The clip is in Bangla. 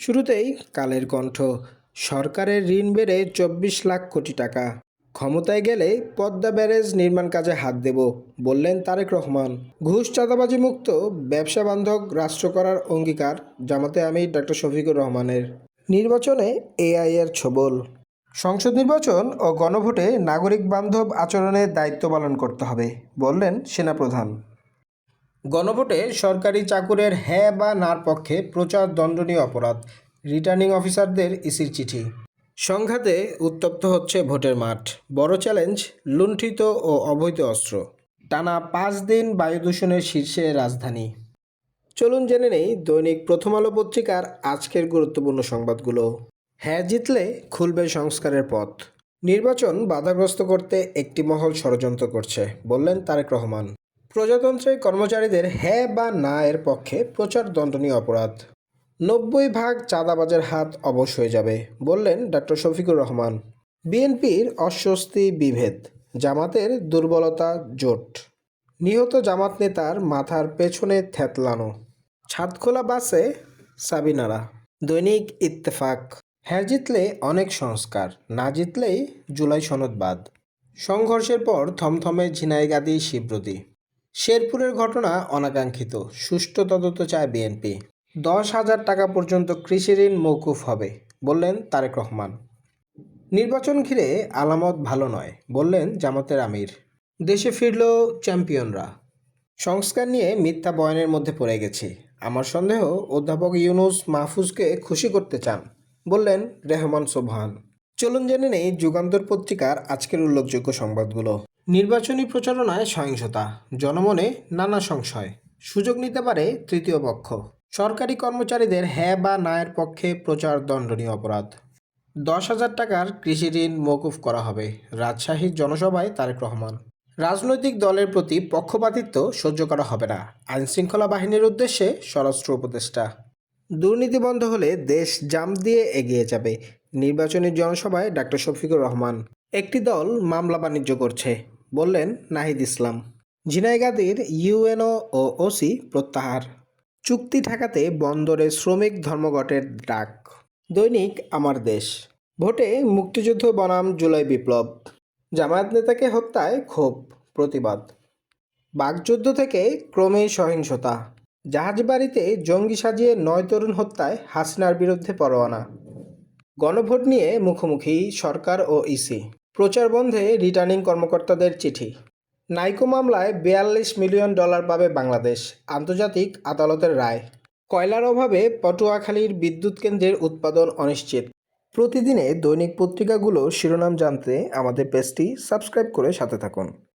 শুরুতেই কালের কণ্ঠ। সরকারের ঋণ বেড়ে ২৪ লাখ কোটি টাকা। ক্ষমতায় গেলে পদ্মা ব্যারেজ নির্মাণ কাজে হাত দেব, বললেন তারেক রহমান। ঘুষ চাঁদাবাজি মুক্ত ব্যবসা বান্ধব রাষ্ট্র করার অঙ্গীকার জামাতে আমির ডক্টর শফিকুর রহমানের। নির্বাচনে এআই এর ছোবল। সংসদ নির্বাচন ও গণভোটে নাগরিক বান্ধব আচরণের দায়িত্ব পালন করতে হবে, বললেন সেনাপ্রধান। গণভোটে সরকারি চাকুরের হ্যাঁ বা নার পক্ষে প্রচার দণ্ডনীয় অপরাধ, রিটার্নিং অফিসারদের ইসির চিঠি। সংঘাতে উত্তপ্ত হচ্ছে ভোটের মাঠ। বড় চ্যালেঞ্জ, লুণ্ঠিত ও অবৈধ অস্ত্র। টানা 5 দিন বায়ু দূষণের শীর্ষে রাজধানী। চলুন জেনে নেই দৈনিক প্রথম আলো পত্রিকার আজকের গুরুত্বপূর্ণ সংবাদগুলো। হ্যাঁ জিতলে খুলবে সংস্কারের পথ। নির্বাচন বাধাগ্রস্ত করতে একটি মহল ষড়যন্ত্র করছে, বললেন তারেক রহমান। প্রজাতন্ত্রে কর্মচারীদের হ্যাঁ বা না এর পক্ষে প্রচার দণ্ডনীয় অপরাধ। 90 ভাগ চাঁদাবাজের হাত অবশ হয়ে যাবে, বললেন ডক্টর শফিকুর রহমান। বিএনপির অস্বস্তি বিভেদ, জামাতের দুর্বলতা জোট। নিহত জামাত নেতার মাথার পেছনে থ্যাতলানো। ছাদখোলা বাসে সাবিনারা। দৈনিক ইত্তেফাক, হ্যাঁ জিতলে অনেক সংস্কার, না জিতলেই জুলাই সনদ বাদ। সংঘর্ষের পর থমথমে ঝিনাইগাতী শিবব্রতী। শেরপুরের ঘটনা অনাকাঙ্ক্ষিত, সুষ্ঠু তদন্ত চায় বিএনপি। 10,000 টাকা পর্যন্ত কৃষি ঋণ মৌকুফ হবে, বললেন তারেক রহমান। নির্বাচন ঘিরে আলামত ভালো নয়, বললেন জামাতের আমির। দেশে ফিরল চ্যাম্পিয়নরা। সংস্কার নিয়ে মিথ্যা বয়ানের মধ্যে পড়ে গেছি। আমার সন্দেহ অধ্যাপক ইউনূস মাহফুজকে খুশি করতে চান, বললেন রেহমান সোবহান। চলুন জেনে নেই যুগান্তর পত্রিকার আজকের উল্লেখযোগ্য সংবাদগুলো। নির্বাচনী প্রচারণায় সহিংসতা, জনমনে নানা সংশয়, সুযোগ নিতে পারে তৃতীয় পক্ষ। সরকারি কর্মচারীদের হ্যাঁ বা না এর পক্ষে প্রচার দণ্ডনীয় অপরাধ। 10,000 টাকার কৃষি ঋণ মওকুফ করা হবে, রাজশাহীর জনসভায় তারেক রহমান। রাজনৈতিক দলের প্রতি পক্ষপাতিত্ব সহ্য করা হবে না, আইনশৃঙ্খলা বাহিনীর উদ্দেশ্যে স্বরাষ্ট্র উপদেষ্টা। দুর্নীতি বন্ধ হলে দেশ জাম দিয়ে এগিয়ে যাবে, নির্বাচনী জনসভায় ডক্টর শফিকুর রহমান। একটি দল মামলা বাণিজ্য করছে, বললেন নাহিদ ইসলাম। ঝিনাইগাতীর ইউএনও ও ওসি প্রত্যাহার। চুক্তি ঠেকাতে বন্দরে শ্রমিক ধর্মঘটের ডাক। দৈনিক আমার দেশ, ভোটে মুক্তিযুদ্ধ বনাম জুলাই বিপ্লব। জামায়াত নেতাকে হত্যায় ক্ষোভ, প্রতিবাদ। বাকযুদ্ধ থেকে ক্রমেই সহিংসতা। জাহাজবাড়িতে জঙ্গি সাজিয়ে 9 তরুণ হত্যায় হাসিনার বিরুদ্ধে পরোয়ানা। গণভোট নিয়ে মুখোমুখি সরকার ও ইসি। প্রচার বন্ধে রিটার্নিং কর্মকর্তাদের চিঠি। নাইকো মামলায় $42 মিলিয়ন পাবে বাংলাদেশ, আন্তর্জাতিক আদালতের রায়। কয়লার অভাবে পটুয়াখালীর বিদ্যুৎ কেন্দ্রের উৎপাদন অনিশ্চিত। প্রতিদিনে দৈনিক পত্রিকাগুলোর শিরোনাম জানতে আমাদের পেজটি সাবস্ক্রাইব করে সাথে থাকুন।